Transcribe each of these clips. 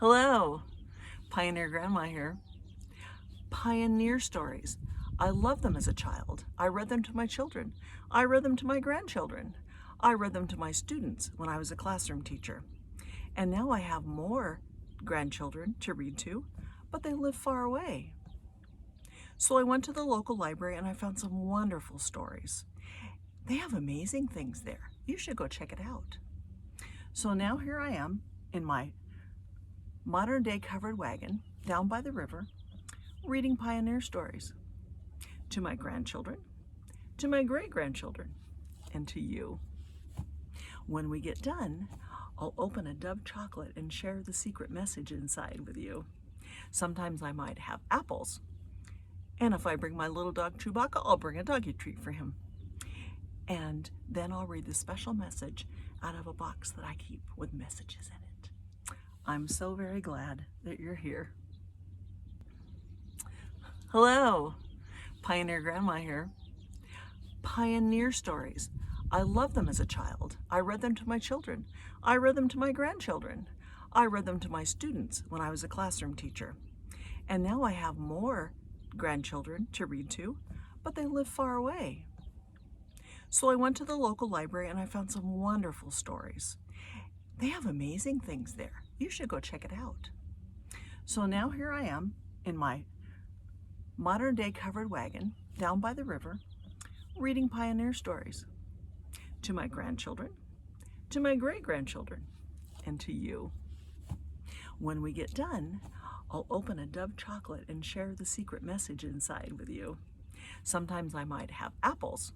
Hello, Pioneer Grandma here. Pioneer stories. I loved them as a child. I read them to my children. I read them to my grandchildren. I read them to my students when I was a classroom teacher. And now I have more grandchildren to read to, but they live far away. So I went to the local library and I found some wonderful stories. They have amazing things there. You should go check it out. So now here I am in my modern day covered wagon down by the river reading pioneer stories to my grandchildren, to my great-grandchildren, and to you. When we get done, I'll open a Dove chocolate and share the secret message inside with you. Sometimes I might have apples, and if I bring my little dog Chewbacca, I'll bring a doggy treat for him. And then I'll read the special message out of a box that I keep with messages in it. I'm so very glad that you're here. Hello, Pioneer Grandma here. Pioneer stories. I loved them as a child. I read them to my children. I read them to my grandchildren. I read them to my students when I was a classroom teacher. And now I have more grandchildren to read to, but they live far away. So I went to the local library and I found some wonderful stories. They have amazing things there. You should go check it out. So now here I am in my modern day covered wagon down by the river reading pioneer stories to my grandchildren, to my great-grandchildren, and to you. When we get done, I'll open a Dove chocolate and share the secret message inside with you. Sometimes I might have apples,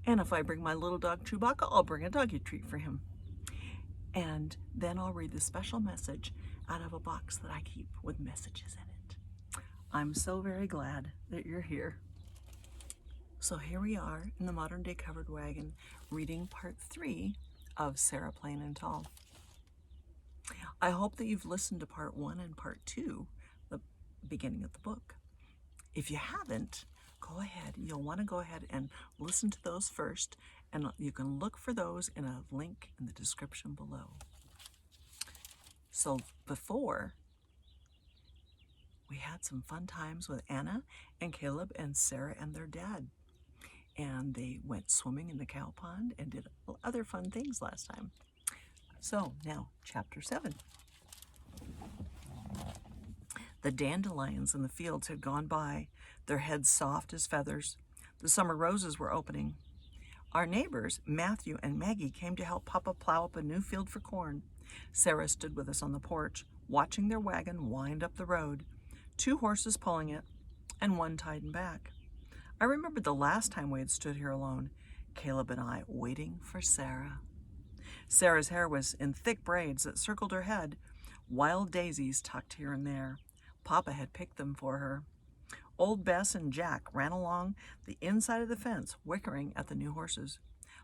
and if I bring my little dog Chewbacca, I'll bring a doggy treat for him. And then I'll read the special message out of a box that I keep with messages in it. I'm so very glad that you're here. So here we are in the modern day covered wagon reading part 3 of Sarah Plain and Tall. I hope that you've listened to part 1 and part 2, the beginning of the book. If you haven't, go ahead. You'll want to go ahead and listen to those first, and you can look for those in a link in the description below. So before, we had some fun times with Anna and Caleb and Sarah and their dad. And they went swimming in the cow pond and did other fun things last time. So now, chapter 7. The dandelions in the fields had gone by, their heads soft as feathers. The summer roses were opening. Our neighbors, Matthew and Maggie, came to help Papa plow up a new field for corn. Sarah stood with us on the porch, watching their wagon wind up the road, 2 horses pulling it, and one tied in back. I remembered the last time we had stood here alone, Caleb and I, waiting for Sarah. Sarah's hair was in thick braids that circled her head, wild daisies tucked here and there. Papa had picked them for her. Old Bess and Jack ran along the inside of the fence, whickering at the new horses.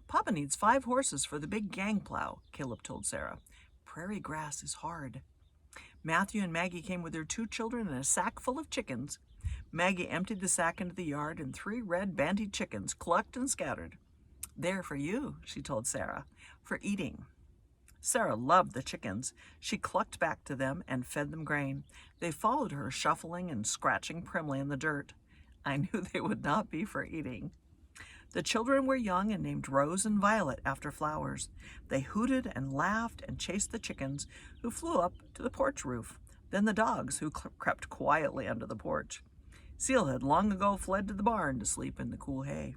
Papa needs 5 horses for the big gang plow, Caleb told Sarah. Prairie grass is hard. Matthew and Maggie came with their 2 children and a sack full of chickens. Maggie emptied the sack into the yard, and 3 red banty chickens clucked and scattered. They're for you, she told Sarah, for eating. Sarah loved the chickens. She clucked back to them and fed them grain. They followed her, shuffling and scratching primly in the dirt. I knew they would not be for eating. The children were young and named Rose and Violet after flowers. They hooted and laughed and chased the chickens, who flew up to the porch roof, then the dogs, who crept quietly under the porch. Seal had long ago fled to the barn to sleep in the cool hay.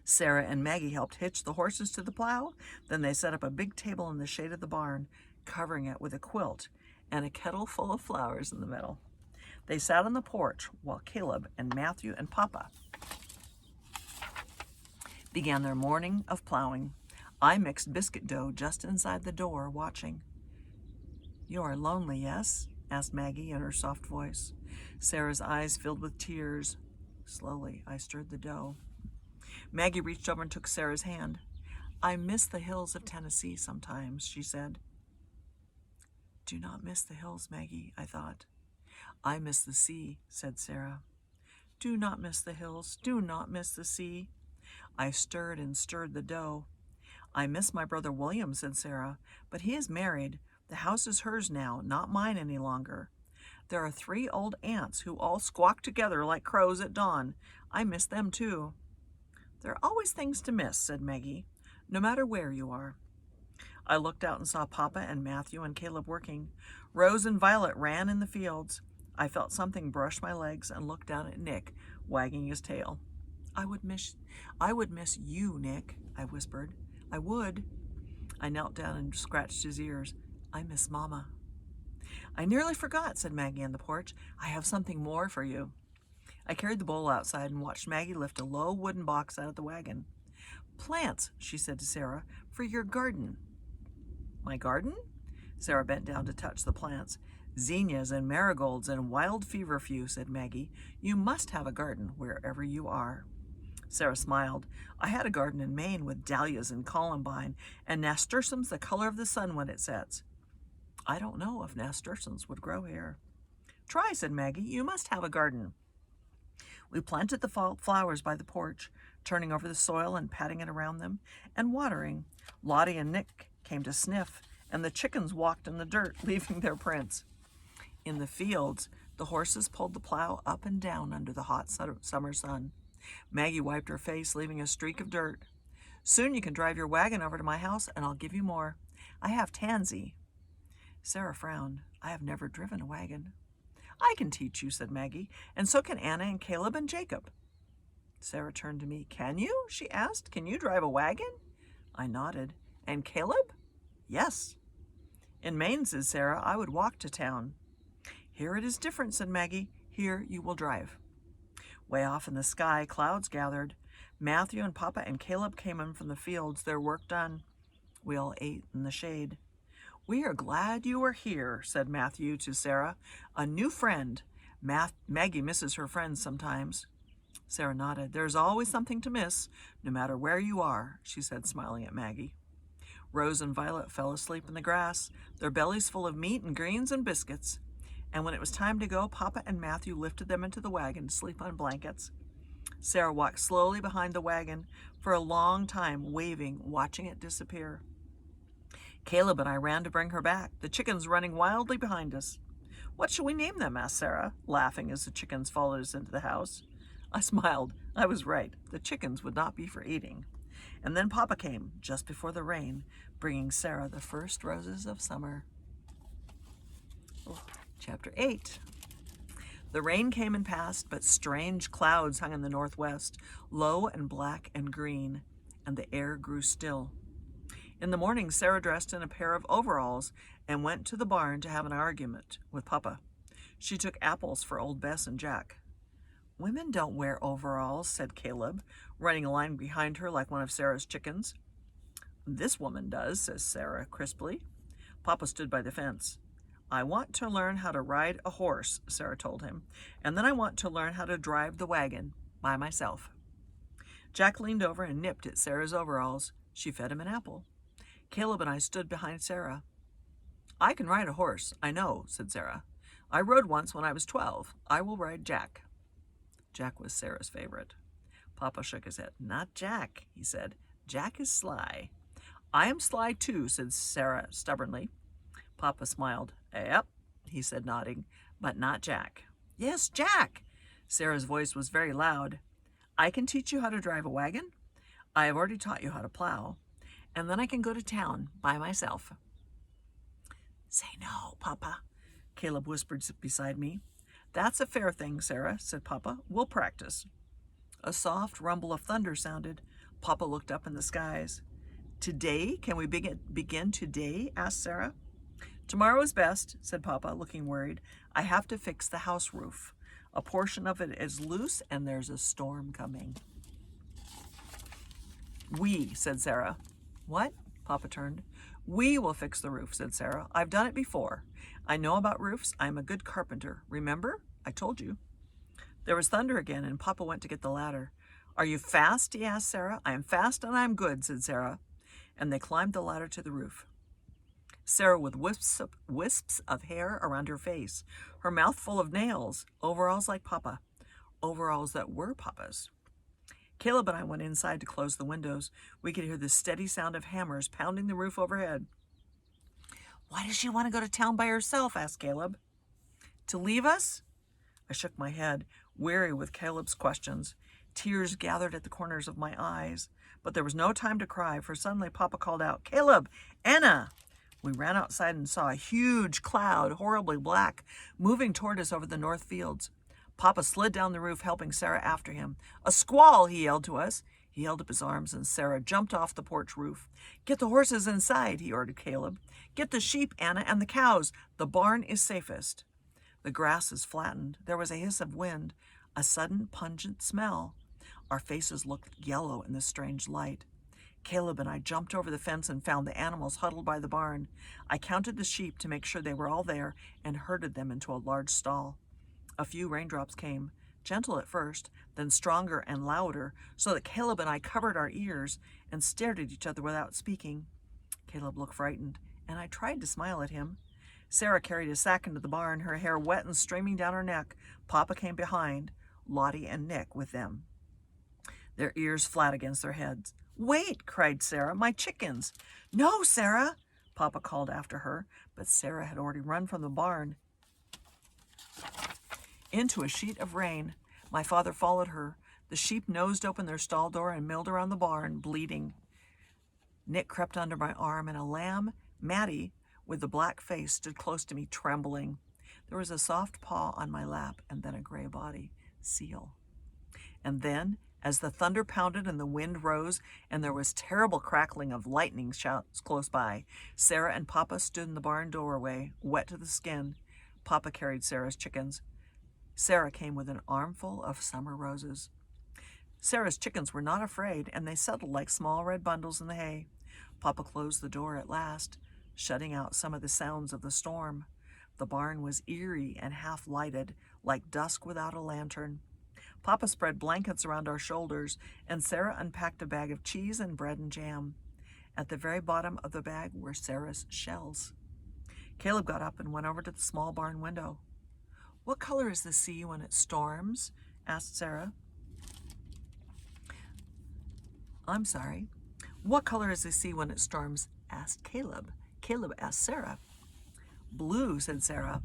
Sarah and Maggie helped hitch the horses to the plow. Then they set up a big table in the shade of the barn, covering it with a quilt and a kettle full of flowers in the middle. They sat on the porch while Caleb and Matthew and Papa began their morning of plowing. I mixed biscuit dough just inside the door, watching. You are lonely, yes? Asked Maggie in her soft voice. Sarah's eyes filled with tears. Slowly, I stirred the dough. Maggie reached over and took Sarah's hand. I miss the hills of Tennessee sometimes, she said. Do not miss the hills, Maggie, I thought. I miss the sea, said Sarah. Do not miss the hills. Do not miss the sea. I stirred and stirred the dough. I miss my brother William, said Sarah, but he is married. The house is hers now, not mine any longer. There are 3 old aunts who all squawk together like crows at dawn. I miss them too. There are always things to miss, said Maggie, no matter where you are. I looked out and saw Papa and Matthew and Caleb working. Rose and Violet ran in the fields. I felt something brush my legs and looked down at Nick, wagging his tail. I would miss you, Nick, I whispered. I would. I knelt down and scratched his ears. I miss Mama. I nearly forgot, said Maggie on the porch. I have something more for you. I carried the bowl outside and watched Maggie lift a low wooden box out of the wagon. Plants, she said to Sarah, for your garden. My garden? Sarah bent down to touch the plants. Zinnias and marigolds and wild feverfew, said Maggie. You must have a garden wherever you are. Sarah smiled. I had a garden in Maine with dahlias and columbine, and nasturtiums the color of the sun when it sets. I don't know if nasturtiums would grow here. Try, said Maggie. You must have a garden. We planted the flowers by the porch, turning over the soil and patting it around them, and watering. Lottie and Nick came to sniff, and the chickens walked in the dirt, leaving their prints. In the fields, the horses pulled the plow up and down under the hot summer sun. Maggie wiped her face, leaving a streak of dirt. Soon you can drive your wagon over to my house, and I'll give you more. I have Tansy. Sarah frowned. I have never driven a wagon. I can teach you, said Maggie, and so can Anna and Caleb and Jacob. Sarah turned to me. Can you? She asked. Can you drive a wagon? I nodded. And Caleb? Yes. In Maine, said Sarah, I would walk to town. Here it is different, said Maggie. Here you will drive. Way off in the sky, clouds gathered. Matthew and Papa and Caleb came in from the fields, their work done. We all ate in the shade. We are glad you are here, said Matthew to Sarah. A new friend. Maggie misses her friends sometimes. Sarah nodded. There's always something to miss, no matter where you are, she said, smiling at Maggie. Rose and Violet fell asleep in the grass, their bellies full of meat and greens and biscuits. And when it was time to go, Papa and Matthew lifted them into the wagon to sleep on blankets. Sarah walked slowly behind the wagon for a long time, waving, watching it disappear. Caleb and I ran to bring her back, the chickens running wildly behind us. What shall we name them? Asked Sarah, laughing as the chickens followed us into the house. I smiled. I was right. The chickens would not be for eating. And then Papa came, just before the rain, bringing Sarah the first roses of summer. Chapter 8. The rain came and passed, but strange clouds hung in the northwest, low and black and green, and the air grew still. In the morning, Sarah dressed in a pair of overalls and went to the barn to have an argument with Papa. She took apples for old Bess and Jack. Women don't wear overalls, said Caleb, running a line behind her like one of Sarah's chickens. This woman does, says Sarah crisply. Papa stood by the fence. I want to learn how to ride a horse, Sarah told him, and then I want to learn how to drive the wagon by myself. Jack leaned over and nipped at Sarah's overalls. She fed him an apple. Caleb and I stood behind Sarah. I can ride a horse, I know, said Sarah. I rode once when I was 12. I will ride Jack. Jack was Sarah's favorite. Papa shook his head. Not Jack, he said. Jack is sly. I am sly too, said Sarah stubbornly. Papa smiled. Yep, he said, nodding, but not Jack. Yes, Jack. Sarah's voice was very loud. I can teach you how to drive a wagon. I have already taught you how to plow. And then I can go to town by myself. Say no, Papa, Caleb whispered beside me. That's a fair thing, Sarah, said Papa. We'll practice. A soft rumble of thunder sounded. Papa looked up in the skies. Today? Can we begin today? Asked Sarah. Tomorrow is best, said Papa, looking worried. I have to fix the house roof. A portion of it is loose and there's a storm coming. We, said Sarah. What? Papa turned. We will fix the roof, said Sarah. I've done it before. I know about roofs. I'm a good carpenter. Remember? I told you. There was thunder again, and Papa went to get the ladder. Are you fast? He asked Sarah. I am fast and I am good, said Sarah. And they climbed the ladder to the roof. Sarah with wisps of hair around her face, her mouth full of nails, overalls like Papa, overalls that were Papa's. Caleb and I went inside to close the windows. We could hear the steady sound of hammers pounding the roof overhead. Why does she want to go to town by herself? Asked Caleb. To leave us? I shook my head, weary with Caleb's questions. Tears gathered at the corners of my eyes. But there was no time to cry, for suddenly Papa called out, Caleb! Anna! We ran outside and saw a huge cloud, horribly black, moving toward us over the north fields. Papa slid down the roof, helping Sarah after him. A squall, he yelled to us. He held up his arms, and Sarah jumped off the porch roof. Get the horses inside, he ordered Caleb. Get the sheep, Anna, and the cows. The barn is safest. The grasses flattened. There was a hiss of wind, a sudden pungent smell. Our faces looked yellow in the strange light. Caleb and I jumped over the fence and found the animals huddled by the barn. I counted the sheep to make sure they were all there and herded them into a large stall. A few raindrops came, gentle at first, then stronger and louder, so that Caleb and I covered our ears and stared at each other without speaking. Caleb looked frightened, and I tried to smile at him. Sarah carried a sack into the barn, her hair wet and streaming down her neck. Papa came behind, Lottie and Nick with them, their ears flat against their heads. Wait, cried Sarah, my chickens. No, Sarah, Papa called after her, but Sarah had already run from the barn into a sheet of rain. My father followed her. The sheep nosed open their stall door and milled around the barn, bleating. Nick crept under my arm, and a lamb, Maddie, with the black face, stood close to me, trembling. There was a soft paw on my lap, and then a gray body, Seal. And then, as the thunder pounded and the wind rose, and there was terrible crackling of lightning shouts close by, Sarah and Papa stood in the barn doorway, wet to the skin. Papa carried Sarah's chickens. Sarah came with an armful of summer roses. Sarah's chickens were not afraid, and they settled like small red bundles in the hay. Papa closed the door at last, shutting out some of the sounds of the storm. The barn was eerie and half-lighted, like dusk without a lantern. Papa spread blankets around our shoulders, and Sarah unpacked a bag of cheese and bread and jam. At the very bottom of the bag were Sarah's shells. Caleb got up and went over to the small barn window. What color is the sea when it storms? Asked Sarah. I'm sorry. What color is the sea when it storms? Asked Caleb. Caleb asked Sarah. Blue, said Sarah,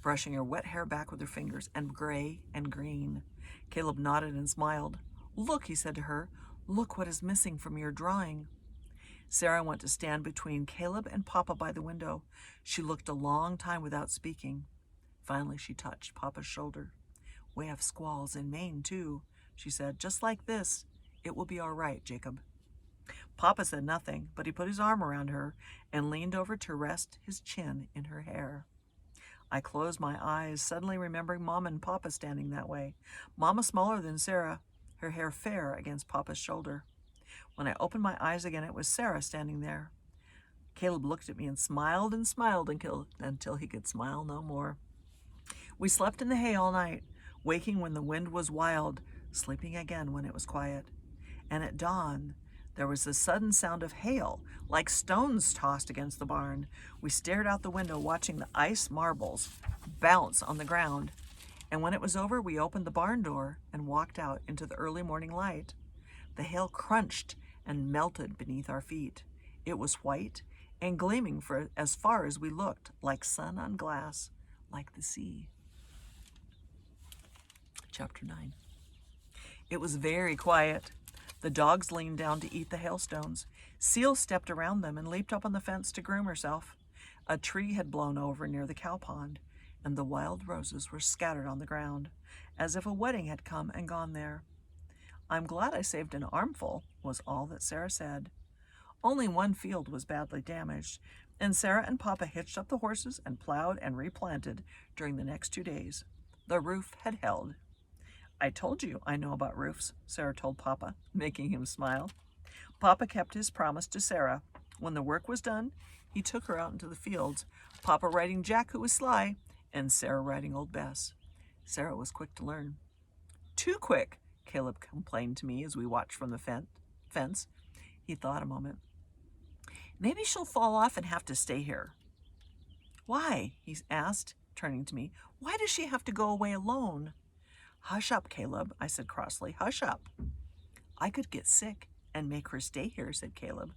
brushing her wet hair back with her fingers, and gray and green. Caleb nodded and smiled. Look, he said to her, look what is missing from your drawing. Sarah went to stand between Caleb and Papa by the window. She looked a long time without speaking. Finally, she touched Papa's shoulder. We have squalls in Maine, too, she said, just like this. It will be all right, Jacob. Papa said nothing, but he put his arm around her and leaned over to rest his chin in her hair. I closed my eyes, suddenly remembering Mama and Papa standing that way. Mama smaller than Sarah, her hair fair against Papa's shoulder. When I opened my eyes again, it was Sarah standing there. Caleb looked at me and smiled until he could smile no more. We slept in the hay all night, waking when the wind was wild, sleeping again when it was quiet. And at dawn, there was the sudden sound of hail, like stones tossed against the barn. We stared out the window, watching the ice marbles bounce on the ground. And when it was over, we opened the barn door and walked out into the early morning light. The hail crunched and melted beneath our feet. It was white and gleaming for as far as we looked, like sun on glass, like the sea. Chapter 9. It was very quiet. The dogs leaned down to eat the hailstones. Seal stepped around them and leaped up on the fence to groom herself. A tree had blown over near the cow pond, and the wild roses were scattered on the ground, as if a wedding had come and gone there. I'm glad I saved an armful, was all that Sarah said. Only one field was badly damaged, and Sarah and Papa hitched up the horses and plowed and replanted during the next 2 days. The roof had held. I told you I know about roofs, Sarah told Papa, making him smile. Papa kept his promise to Sarah. When the work was done, he took her out into the fields, Papa riding Jack, who was sly, and Sarah riding Old Bess. Sarah was quick to learn. Too quick, Caleb complained to me as we watched from the fence. He thought a moment. Maybe she'll fall off and have to stay here. Why? He asked, turning to me. Why does she have to go away alone? Hush up, Caleb, I said crossly. Hush up. I could get sick and make her stay here, said Caleb.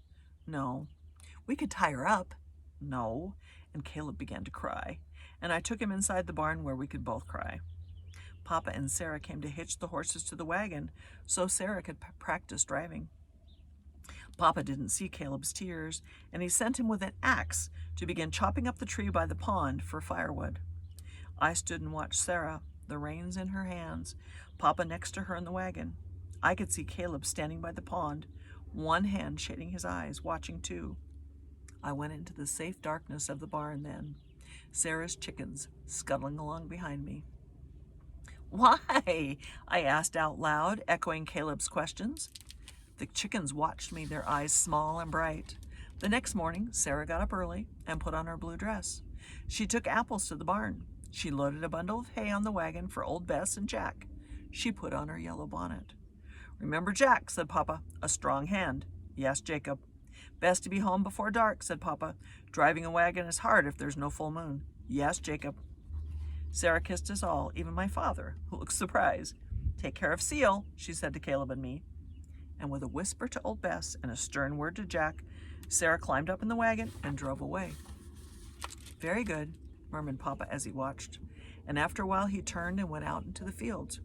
No. We could tie her up. No. And Caleb began to cry, and I took him inside the barn where we could both cry. Papa and Sarah came to hitch the horses to the wagon so Sarah could practice driving. Papa didn't see Caleb's tears, and he sent him with an axe to begin chopping up the tree by the pond for firewood. I stood and watched Sarah, the reins in her hands, Papa next to her in the wagon. I could see Caleb standing by the pond, one hand shading his eyes, watching too. I went into the safe darkness of the barn then, Sarah's chickens scuttling along behind me. "Why?" I asked out loud, echoing Caleb's questions. The chickens watched me, their eyes small and bright. The next morning, Sarah got up early and put on her blue dress. She took apples to the barn. She loaded a bundle of hay on the wagon for old Bess and Jack. She put on her yellow bonnet. "Remember Jack," said Papa, "a strong hand." "Yes, Jacob." "Best to be home before dark," said Papa. "Driving a wagon is hard if there's no full moon." "Yes, Jacob." Sarah kissed us all, even my father, who looked surprised. "Take care of Seal," she said to Caleb and me. And with a whisper to old Bess and a stern word to Jack, Sarah climbed up in the wagon and drove away. "Very good," murmured Papa as he watched, and after a while he turned and went out into the fields.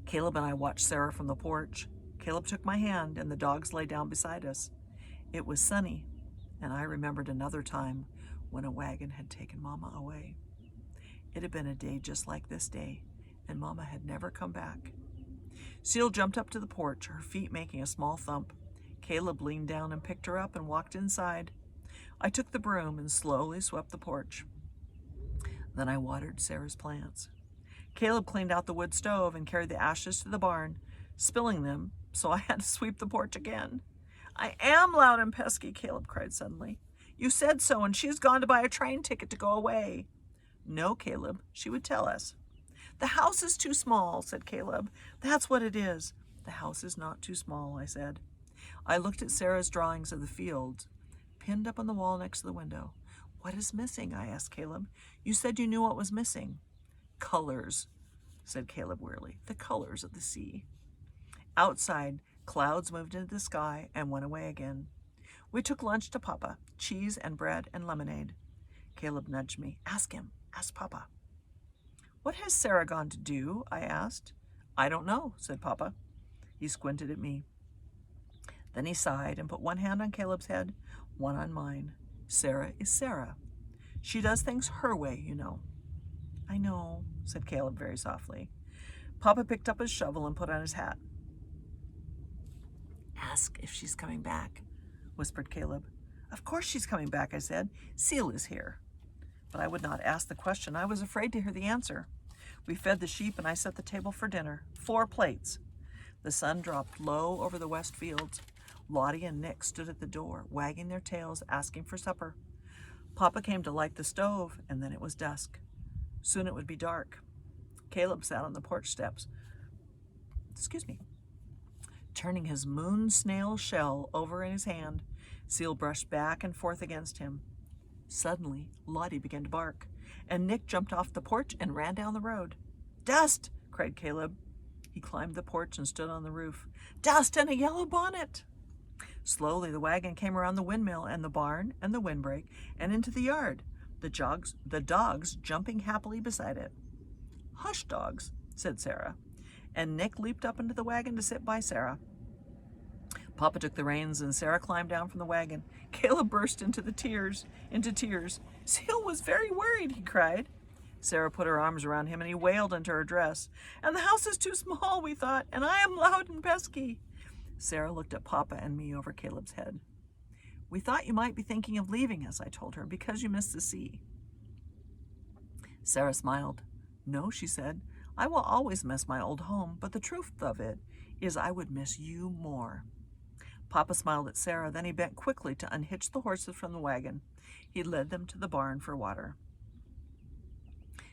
Caleb and I watched Sarah from the porch. Caleb took my hand, and the dogs lay down beside us. It was sunny, and I remembered another time when a wagon had taken Mama away. It had been a day just like this day, and Mama had never come back. Seal jumped up to the porch, her feet making a small thump. Caleb leaned down and picked her up and walked inside. I took the broom and slowly swept the porch. Then I watered Sarah's plants. Caleb cleaned out the wood stove and carried the ashes to the barn, spilling them, so I had to sweep the porch again. "I am loud and pesky," Caleb cried suddenly. "You said so, and she's gone to buy a train ticket to go away." "No, Caleb, she would tell us." "The house is too small," said Caleb. "That's what it is." "The house is not too small," I said. I looked at Sarah's drawings of the fields, pinned up on the wall next to the window. "What is missing?" I asked Caleb. "You said you knew what was missing." "Colors," said Caleb wearily. "The colors of the sea." Outside, clouds moved into the sky and went away again. We took lunch to Papa, cheese and bread and lemonade. Caleb nudged me. "Ask him. Ask Papa." "What has Sarah gone to do?" I asked. "I don't know," said Papa. He squinted at me. Then he sighed and put one hand on Caleb's head, one on mine. "Sarah is Sarah. She does things her way, you know." "I know," said Caleb very softly. Papa picked up his shovel and put on his hat. "Ask if she's coming back," whispered Caleb. "Of course she's coming back," I said. "Seal is here." But I would not ask the question. I was afraid to hear the answer. We fed the sheep and I set the table for dinner. 4 plates. The sun dropped low over the west fields. Lottie and Nick stood at the door, wagging their tails, asking for supper. Papa came to light the stove, and then it was dusk. Soon it would be dark. Caleb sat on the porch steps, turning his moon snail shell over in his hand. Seal brushed back and forth against him. Suddenly, Lottie began to bark, and Nick jumped off the porch and ran down the road. "Dust!" cried Caleb. He climbed the porch and stood on the roof. "Dust and a yellow bonnet!" Slowly, the wagon came around the windmill and the barn and the windbreak and into the yard, the dogs jumping happily beside it. "Hush, dogs," said Sarah, and Nick leaped up into the wagon to sit by Sarah. Papa took the reins and Sarah climbed down from the wagon. Caleb burst into tears. "Seal was very worried," he cried. Sarah put her arms around him and he wailed into her dress. "And the house is too small," we thought, "and I am loud and pesky." Sarah looked at Papa and me over Caleb's head. "We thought you might be thinking of leaving us," I told her, "because you miss the sea." Sarah smiled. "No," she said, "I will always miss my old home, but the truth of it is I would miss you more." Papa smiled at Sarah, then he bent quickly to unhitch the horses from the wagon. He led them to the barn for water.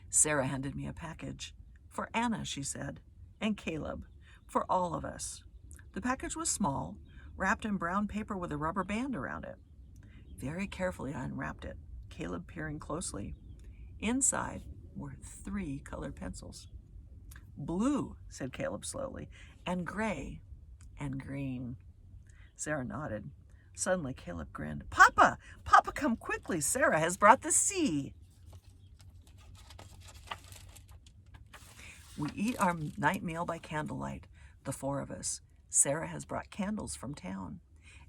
Sarah handed me a package. "For Anna," she said, "and Caleb, for all of us." The package was small, wrapped in brown paper with a rubber band around it. Very carefully I unwrapped it, Caleb peering closely. Inside were 3 colored pencils. "Blue," said Caleb slowly, "and gray, and green." Sarah nodded. Suddenly, Caleb grinned. Papa! Papa, come quickly! Sarah has brought the sea! We eat our night meal by candlelight, the four of us. Sarah has brought candles from town,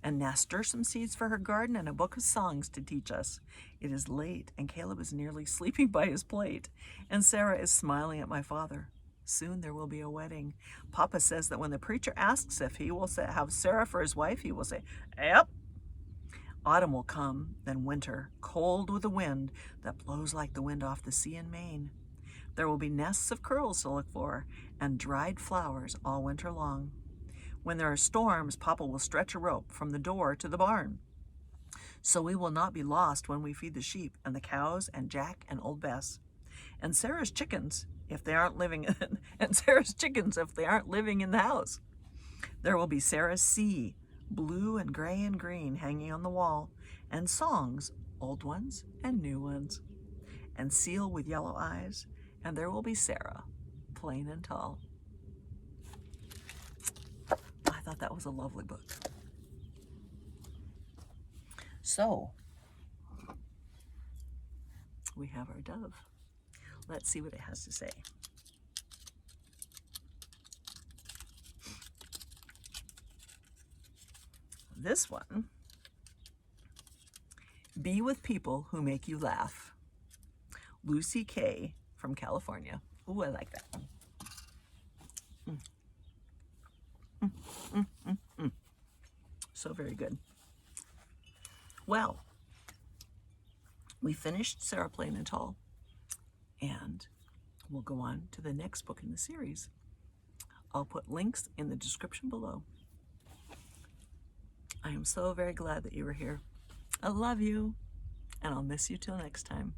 and nasturtium seeds for her garden and a book of songs to teach us. It is late, and Caleb is nearly sleeping by his plate, and Sarah is smiling at my father. Soon there will be a wedding. Papa says that when the preacher asks if he will have Sarah for his wife, he will say, "Yep." Autumn will come, then winter, cold with a wind that blows like the wind off the sea in Maine. There will be nests of curls to look for, and dried flowers all winter long. When there are storms, Papa will stretch a rope from the door to the barn, so we will not be lost when we feed the sheep and the cows and Jack and old Bess. And Sarah's chickens, if they aren't living in the house. There will be Sarah's sea, blue and gray and green, hanging on the wall, and songs, old ones and new ones, and seal with yellow eyes, and there will be Sarah, plain and tall. I thought that was a lovely book. So, we have our dove. Let's see what it has to say. This one, be with people who make you laugh. Lucy K. from California. Ooh, I like that. So very good. Well, we finished Sarah Plain and Tall, and we'll go on to the next book in the series. I'll put links in the description below. I am so very glad that you were here. I love you, and I'll miss you till next time.